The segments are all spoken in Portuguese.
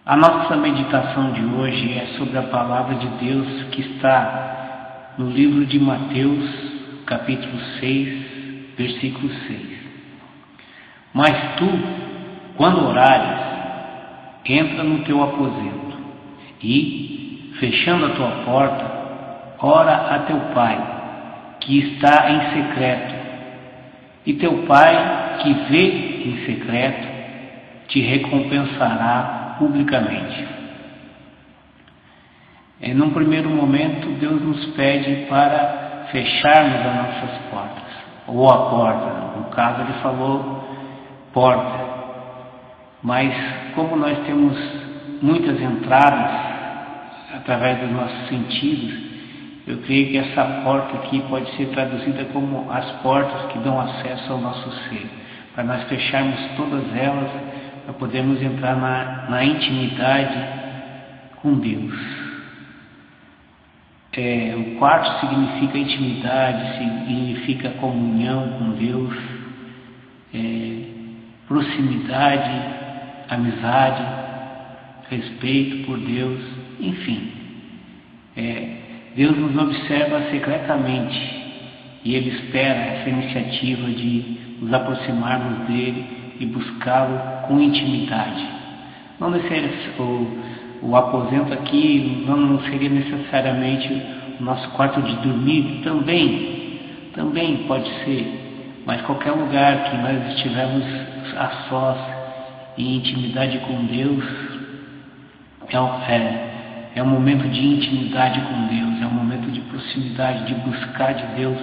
A nossa meditação de hoje é sobre a palavra de Deus que está no livro de Mateus, capítulo 6, versículo 6. Mas tu, quando orares, entra no teu aposento e, fechando a tua porta, ora a teu Pai, que está em secreto, e teu Pai, que vê em secreto, te recompensará publicamente. Num primeiro momento, Deus nos pede para fecharmos as nossas portas, ou a porta, no caso ele falou porta, mas como nós temos muitas entradas através dos nossos sentidos, eu creio que essa porta aqui pode ser traduzida como as portas que dão acesso ao nosso ser, para nós fecharmos todas elas, para podermos entrar na intimidade com Deus. O quarto significa intimidade, significa comunhão com Deus, proximidade, amizade, respeito por Deus, enfim. Deus nos observa secretamente e Ele espera essa iniciativa de nos aproximarmos dEle e buscá-lo com intimidade. Não necessariamente o aposento aqui não seria necessariamente o nosso quarto de dormir, também pode ser, mas qualquer lugar que nós estivermos a sós em intimidade com Deus é um momento de intimidade com Deus, é um momento de proximidade, de buscar de Deus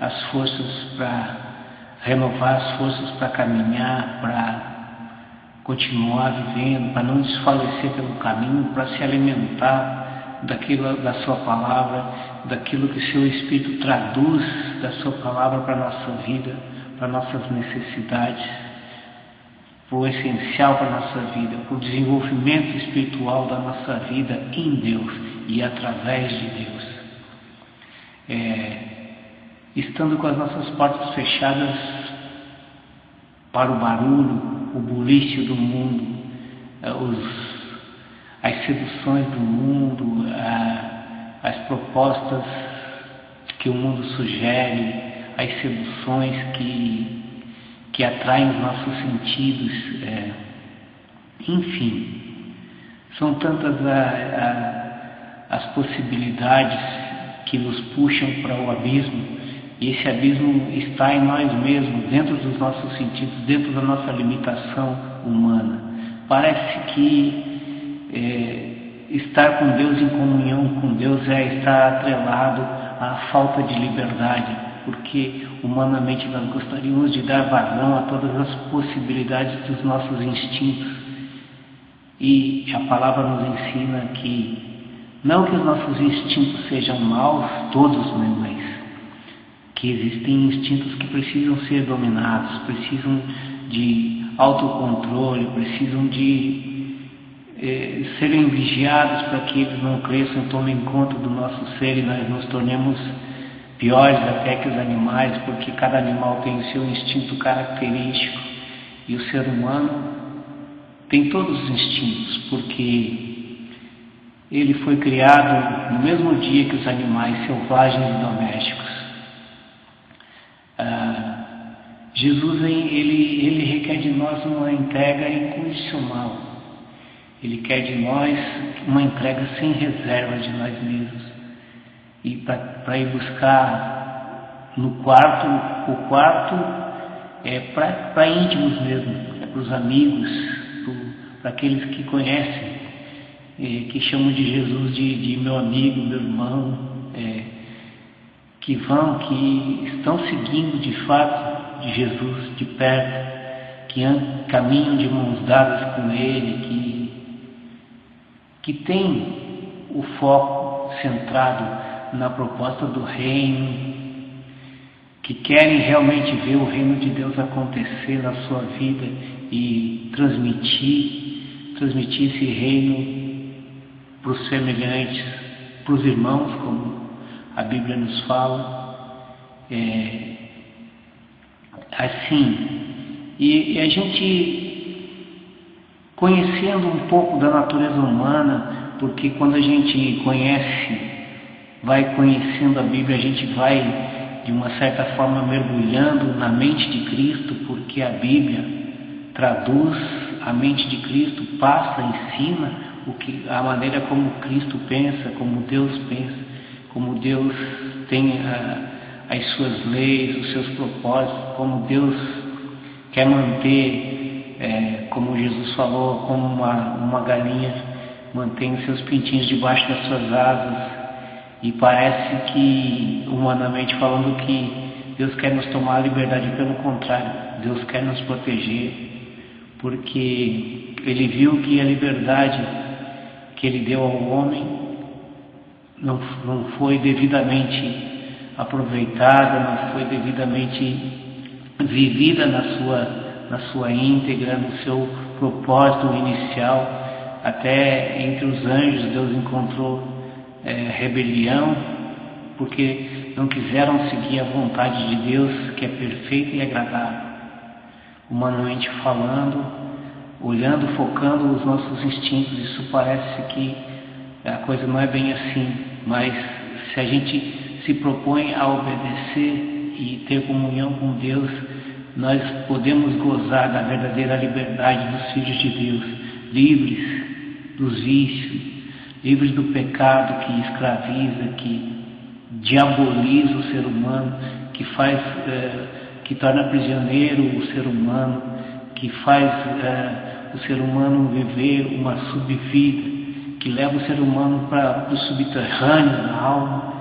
as forças para renovar, as forças para caminhar, para continuar vivendo, para não desfalecer pelo caminho, para se alimentar da sua palavra, daquilo que seu Espírito traduz da sua palavra para a nossa vida, para nossas necessidades, para o essencial para a nossa vida, para o desenvolvimento espiritual da nossa vida em Deus e através de Deus. Estando com as nossas portas fechadas para o barulho, o buliço do mundo, as seduções do mundo, as propostas que o mundo sugere, as seduções que atraem os nossos sentidos, enfim, são tantas as possibilidades que nos puxam para o abismo, e esse abismo está em nós mesmos, dentro dos nossos sentidos, dentro da nossa limitação humana. Parece que estar com Deus, em comunhão com Deus, estar atrelado à falta de liberdade, porque humanamente nós gostaríamos de dar vazão a todas as possibilidades dos nossos instintos, e a palavra nos ensina que não que os nossos instintos sejam maus, todos, né, mas que existem instintos que precisam ser dominados, precisam de autocontrole, precisam de serem vigiados para que eles não cresçam e tomem conta do nosso ser e nós nos tornemos piores até que os animais, porque cada animal tem o seu instinto característico e o ser humano tem todos os instintos, porque ele foi criado no mesmo dia que os animais selvagens e domésticos. Jesus ele requer de nós uma entrega incondicional. Ele quer de nós uma entrega sem reserva de nós mesmos. E para ir buscar no quarto, o quarto é para íntimos mesmo, é para os amigos, para aqueles que conhecem, que chamam de Jesus de meu amigo, meu irmão, que estão seguindo de fato de Jesus de perto, que caminham de mãos dadas com Ele, que tem o foco centrado na proposta do reino, que querem realmente ver o reino de Deus acontecer na sua vida e transmitir esse reino para os semelhantes, para os irmãos, como a Bíblia nos fala, assim, e a gente conhecendo um pouco da natureza humana, porque quando a gente conhece, vai conhecendo a Bíblia, a gente vai, de uma certa forma, mergulhando na mente de Cristo, porque a Bíblia traduz a mente de Cristo, passa, ensina a maneira como Cristo pensa, como Deus pensa, como Deus tem as suas leis, os seus propósitos, como Deus quer manter, como Jesus falou, como uma galinha mantém os seus pintinhos debaixo das suas asas. E parece que, humanamente falando, que Deus quer nos tomar a liberdade. Pelo contrário, Deus quer nos proteger, porque Ele viu que a liberdade que Ele deu ao homem não foi devidamente aproveitada, não foi devidamente vivida na sua íntegra, no seu propósito inicial. Até entre os anjos Deus encontrou rebelião, porque não quiseram seguir a vontade de Deus, que é perfeita e agradável. Humanamente falando, olhando, focando os nossos instintos, isso parece que a coisa não é bem assim, mas se a gente se propõe a obedecer e ter comunhão com Deus, nós podemos gozar da verdadeira liberdade dos filhos de Deus, livres dos vícios, livres do pecado que escraviza, que diaboliza o ser humano, que torna prisioneiro o ser humano, que faz o ser humano viver uma subvida, que leva o ser humano para os subterrâneos da alma,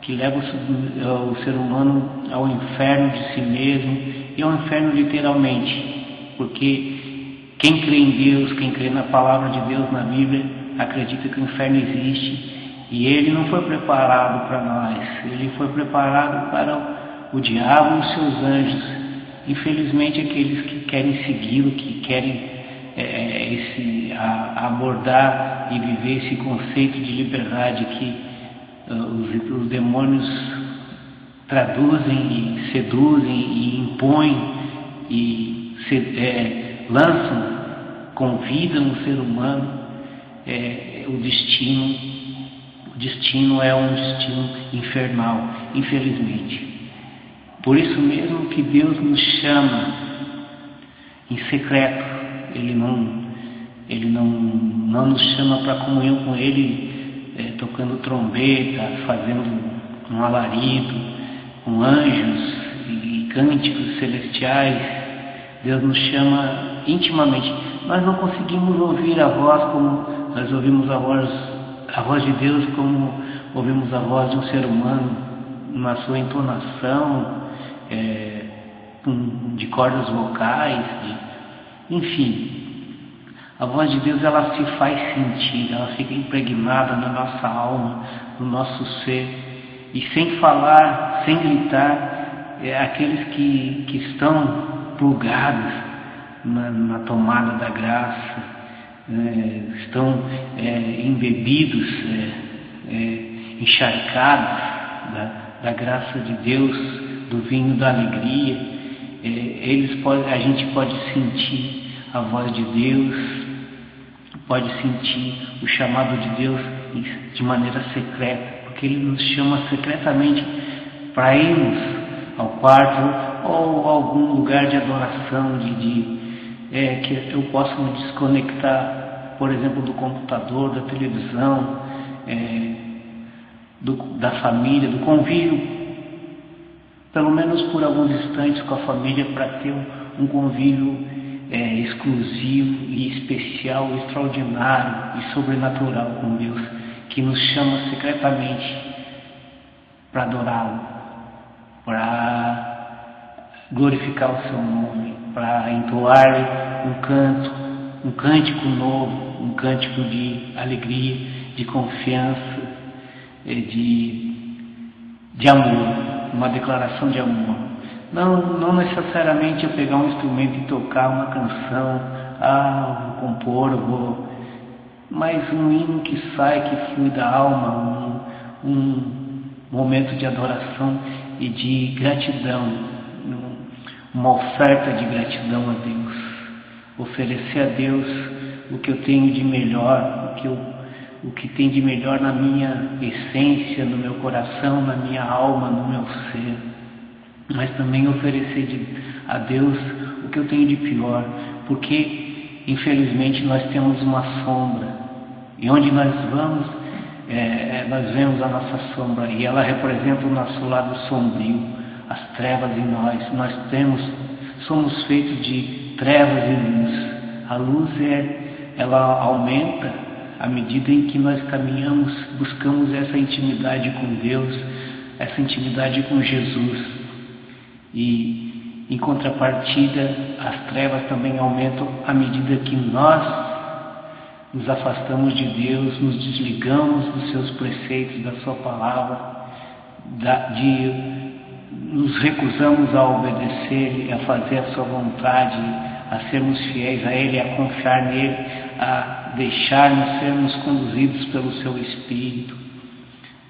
que leva o ser humano ao inferno de si mesmo, e ao inferno literalmente, porque quem crê em Deus, quem crê na palavra de Deus, na Bíblia, acredita que o inferno existe, e ele não foi preparado para nós, ele foi preparado para o diabo e os seus anjos. Infelizmente, aqueles que querem segui-lo, que querem abordar e viver esse conceito de liberdade que os demônios traduzem e seduzem e impõem e lançam, convidam o ser humano, o destino é um destino infernal, infelizmente. Por isso mesmo que Deus nos chama em secreto. Ele não nos chama para comunhão com Ele, tocando trombeta, fazendo um alarido, com anjos e cânticos celestiais. Deus nos chama intimamente. Nós não conseguimos ouvir a voz como nós ouvimos a voz de Deus, como ouvimos a voz de um ser humano, na sua entonação, de cordas vocais, enfim. A voz de Deus, ela se faz sentir, ela fica impregnada na nossa alma, no nosso ser, e sem falar, sem gritar, aqueles que estão plugados na tomada da graça, estão embebidos, encharcados da graça de Deus, do vinho da alegria. A gente pode sentir a voz de Deus, pode sentir o chamado de Deus de maneira secreta, porque Ele nos chama secretamente para irmos ao quarto ou a algum lugar de adoração, que eu possa me desconectar, por exemplo, do computador, da televisão, da família, do convívio, pelo menos por alguns instantes com a família, para ter um convívio exclusivo e especial, extraordinário e sobrenatural com Deus, que nos chama secretamente para adorá-lo, para glorificar o seu nome, para entoar um cântico novo, um cântico de alegria, de confiança, de amor, uma declaração de amor. Não necessariamente eu pegar um instrumento e tocar uma canção, vou compor, mas um hino que sai, que flui da alma, um momento de adoração e de gratidão, uma oferta de gratidão a Deus, oferecer a Deus o que eu tenho de melhor, o que tem de melhor na minha essência, no meu coração, na minha alma, no meu ser, mas também oferecer a Deus o que eu tenho de pior, porque infelizmente nós temos uma sombra, e onde nós vamos, nós vemos a nossa sombra, e ela representa o nosso lado sombrio, as trevas em nós somos feitos de trevas e luz. A luz ela aumenta à medida em que nós caminhamos, buscamos essa intimidade com Deus, essa intimidade com Jesus. E em contrapartida, as trevas também aumentam à medida que nós nos afastamos de Deus, nos desligamos dos seus preceitos, da sua palavra, nos recusamos a obedecer, a fazer a sua vontade, a sermos fiéis a Ele, a confiar nele, a deixar-nos sermos conduzidos pelo seu Espírito,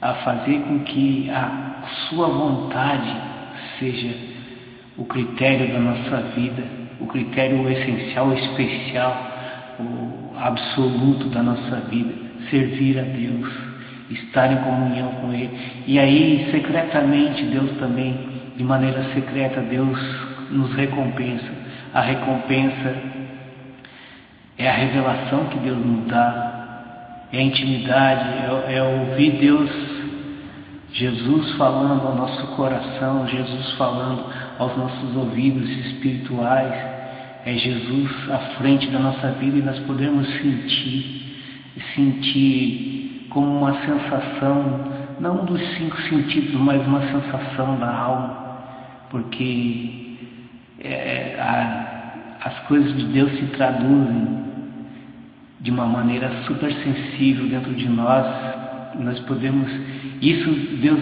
a fazer com que a sua vontade seja o critério da nossa vida, o critério essencial, especial, o absoluto da nossa vida, servir a Deus, estar em comunhão com Ele. E aí, secretamente, Deus também, de maneira secreta, Deus nos recompensa. A recompensa é a revelação que Deus nos dá, é a intimidade, é ouvir Deus, Jesus falando ao nosso coração, Jesus falando aos nossos ouvidos espirituais, é Jesus à frente da nossa vida e nós podemos sentir como uma sensação, não dos 5 sentidos, mas uma sensação da alma, porque as coisas de Deus se traduzem de uma maneira super sensível dentro de nós. Nós podemos, isso Deus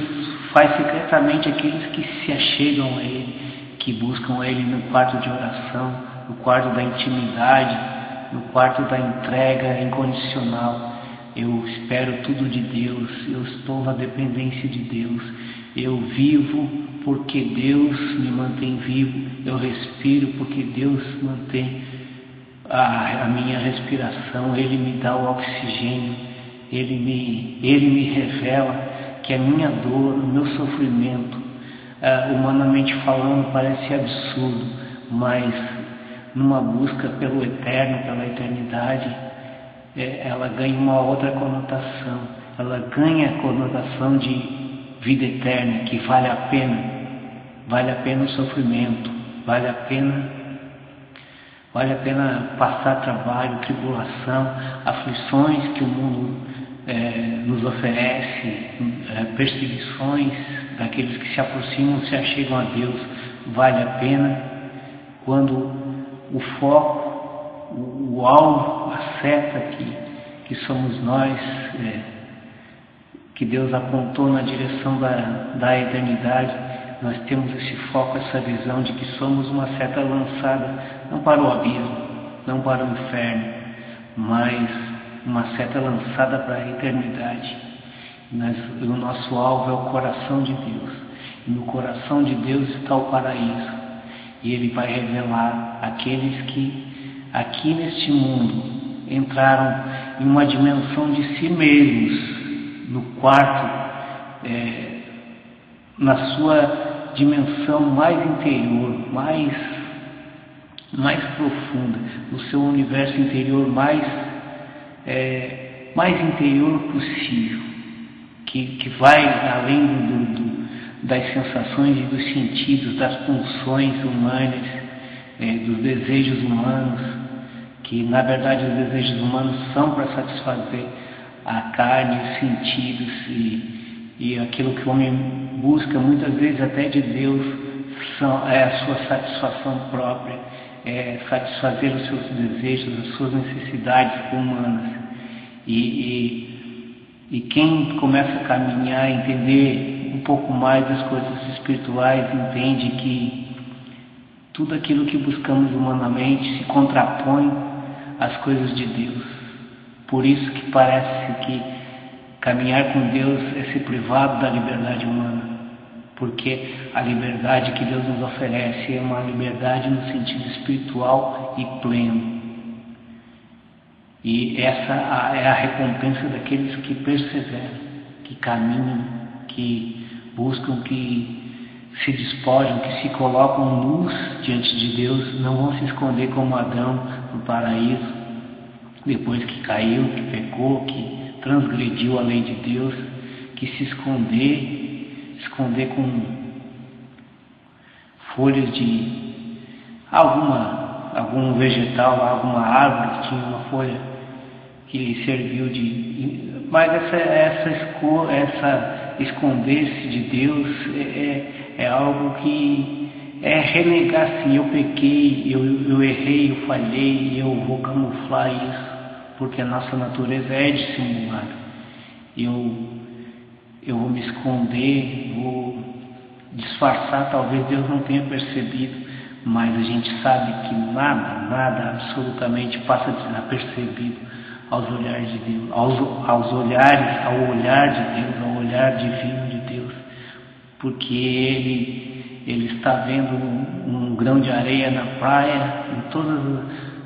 faz secretamente aqueles que se achegam a Ele, que buscam a Ele no quarto de oração, no quarto da intimidade, no quarto da entrega incondicional. Eu espero tudo de Deus, eu estou na dependência de Deus, eu vivo porque Deus me mantém vivo, eu respiro porque Deus mantém a minha respiração, Ele me dá o oxigênio, Ele me revela que a minha dor, o meu sofrimento, humanamente falando, parece absurdo, mas numa busca pelo eterno, pela eternidade, ela ganha uma outra conotação, ela ganha a conotação de vida eterna, que vale a pena o sofrimento, vale a pena passar trabalho, tribulação, aflições que o mundo nos oferece, perseguições daqueles que se aproximam, se achegam a Deus, vale a pena quando o foco, o alvo, a seta que somos nós, que Deus apontou na direção da eternidade, nós temos esse foco, essa visão de que somos uma seta lançada não para o abismo, não para o inferno, mas uma seta lançada para a eternidade. O nosso alvo é o coração de Deus, e no coração de Deus está o paraíso, e Ele vai revelar aqueles que aqui neste mundo entraram em uma dimensão de si mesmos, no quarto, na sua dimensão mais interior, mais profunda, no seu universo interior mais interior possível, que vai além das sensações e dos sentidos, das pulsões humanas, dos desejos humanos, que na verdade os desejos humanos são para satisfazer a carne, os sentidos e aquilo que o homem busca muitas vezes até de Deus é a sua satisfação própria, é satisfazer os seus desejos, as suas necessidades humanas. E quem começa a caminhar, a entender um pouco mais das coisas espirituais, entende que tudo aquilo que buscamos humanamente se contrapõe às coisas de Deus. Por isso que parece que caminhar com Deus é ser privado da liberdade humana, porque a liberdade que Deus nos oferece é uma liberdade no sentido espiritual e pleno. E essa é a recompensa daqueles que perseveram, que caminham, que buscam, que se despojam, que se colocam nus diante de Deus, não vão se esconder como Adão no paraíso, depois que caiu, que pecou, que transgrediu a lei de Deus, que se esconder com folhas de algum vegetal, alguma árvore que tinha uma folha que lhe serviu de... Mas essa esconder-se de Deus é algo que é renegar, sim, eu pequei, eu errei, eu falhei, eu vou camuflar isso, porque a nossa natureza é dissimular. Eu vou me esconder, vou disfarçar, talvez Deus não tenha percebido, mas a gente sabe que nada absolutamente passa desapercebido aos olhares de Deus, ao olhar de Deus, ao olhar divino de Deus, porque Ele está vendo um grão de areia na praia, em todas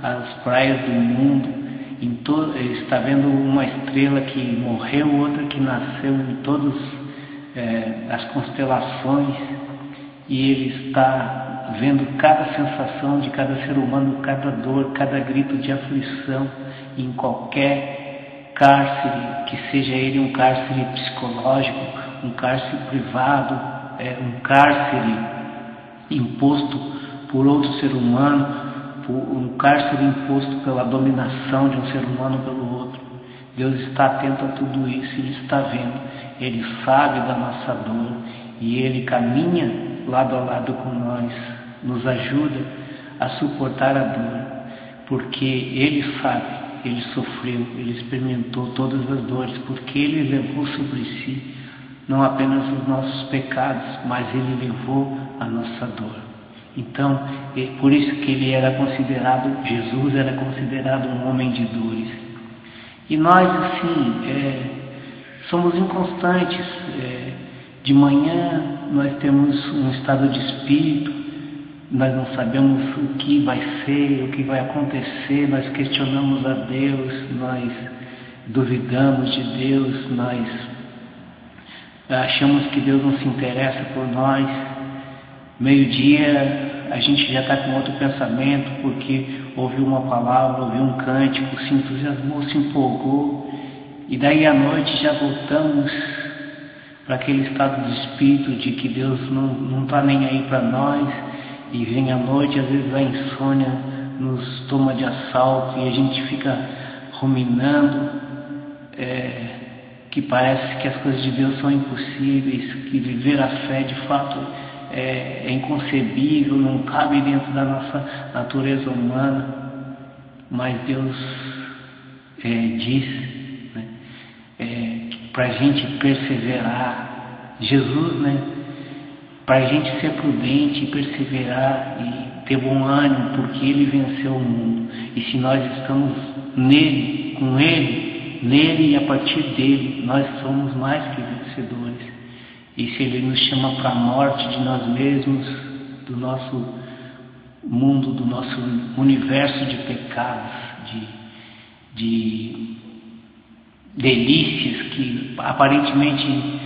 as praias do mundo, ele está vendo uma estrela que morreu, outra que nasceu, em todas as constelações, e Ele está vendo cada sensação de cada ser humano, cada dor, cada grito de aflição, em qualquer cárcere, que seja ele um cárcere psicológico, um cárcere privado, um cárcere imposto por outro ser humano, um cárcere imposto pela dominação de um ser humano pelo outro. Deus está atento a tudo isso, Ele está vendo, Ele sabe da nossa dor e Ele caminha lado a lado com nós, nos ajuda a suportar a dor, porque Ele sabe, Ele sofreu, Ele experimentou todas as dores, porque Ele levou sobre si não apenas os nossos pecados, mas Ele levou a nossa dor. Então, por isso que Jesus era considerado um homem de dores. E nós, assim, somos inconstantes. De manhã nós temos um estado de espírito, nós não sabemos o que vai ser, o que vai acontecer, nós questionamos a Deus, nós duvidamos de Deus, nós achamos que Deus não se interessa por nós. Meio-dia a gente já está com outro pensamento, porque ouviu uma palavra, ouviu um cântico, se entusiasmou, se empolgou, e daí à noite já voltamos para aquele estado de espírito de que Deus não está nem aí para nós, e vem à noite, às vezes a insônia nos toma de assalto e a gente fica ruminando, que parece que as coisas de Deus são impossíveis, que viver a fé de fato é inconcebível, não cabe dentro da nossa natureza humana, mas Deus diz, né, para a gente perseverar. Jesus, né, para a gente ser prudente e perseverar e ter bom ânimo, porque Ele venceu o mundo, e se nós estamos nele, com Ele, nele e a partir dele, nós somos mais que vencedores. E se Ele nos chama para a morte de nós mesmos, do nosso mundo, do nosso universo de pecados, de delícias que aparentemente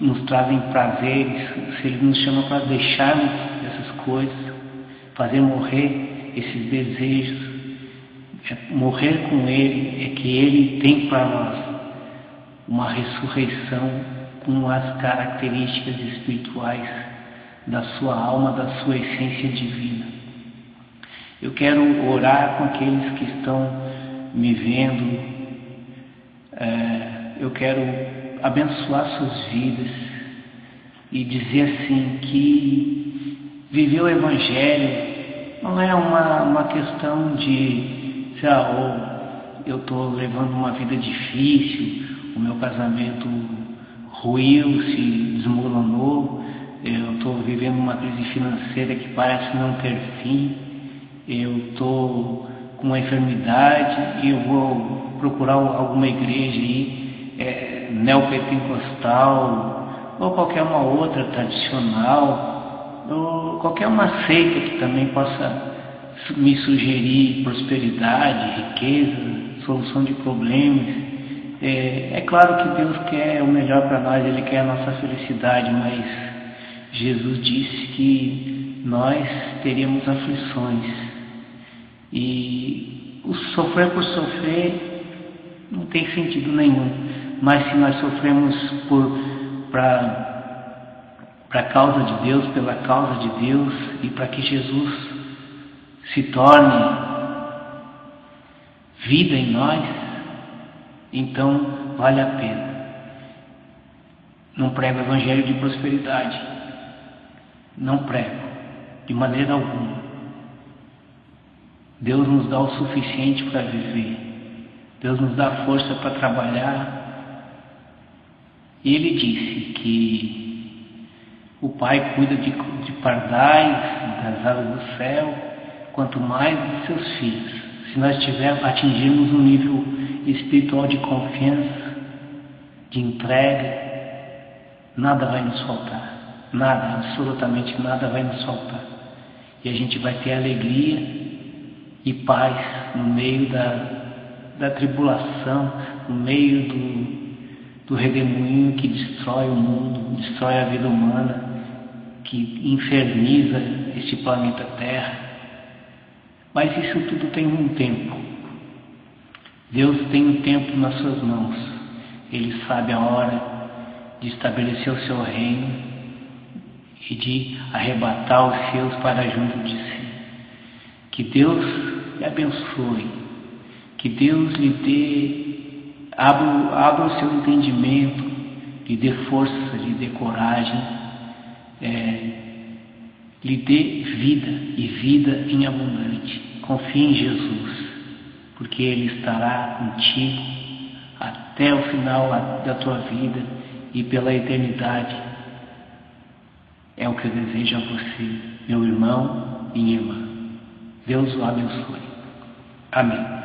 nos trazem prazeres, se Ele nos chama para deixarmos essas coisas, fazer morrer esses desejos, morrer com Ele, é que Ele tem para nós uma ressurreição com as características espirituais da sua alma, da sua essência divina. Eu quero orar com aqueles que estão me vendo, eu quero abençoar suas vidas e dizer assim que viver o Evangelho não é uma questão de eu estou levando uma vida difícil, o meu casamento ruiu, se desmoronou, eu estou vivendo uma crise financeira que parece não ter fim, eu estou com uma enfermidade e eu vou procurar alguma igreja aí, neopentecostal, ou qualquer uma outra tradicional, ou qualquer uma seita que também possa me sugerir prosperidade, riqueza, solução de problemas. É claro que Deus quer o melhor para nós, Ele quer a nossa felicidade, mas Jesus disse que nós teríamos aflições. E o sofrer por sofrer não tem sentido nenhum. Mas se nós sofremos para a causa de Deus, pela causa de Deus e para que Jesus se torne vida em nós, então vale a pena. Não prego o evangelho de prosperidade, não prego de maneira alguma. Deus nos dá o suficiente para viver, Deus nos dá força para trabalhar. E Ele disse que o Pai cuida de pardais, das aves do céu, quanto mais de seus filhos. Se nós atingirmos um nível espiritual de confiança, de entrega, nada vai nos faltar, nada, absolutamente nada vai nos faltar. E a gente vai ter alegria e paz no meio da tribulação, no meio do redemoinho que destrói o mundo, destrói a vida humana, que inferniza este planeta Terra. Mas isso tudo tem um tempo. Deus tem um tempo nas suas mãos. Ele sabe a hora de estabelecer o seu reino e de arrebatar os seus para junto de si. Que Deus lhe abençoe, que Deus lhe dê, abra o seu entendimento, lhe dê força, lhe dê coragem, lhe dê vida e vida em abundante. Confie em Jesus, porque Ele estará contigo até o final da tua vida e pela eternidade. É o que eu desejo a você, meu irmão e minha irmã. Deus o abençoe. Amém.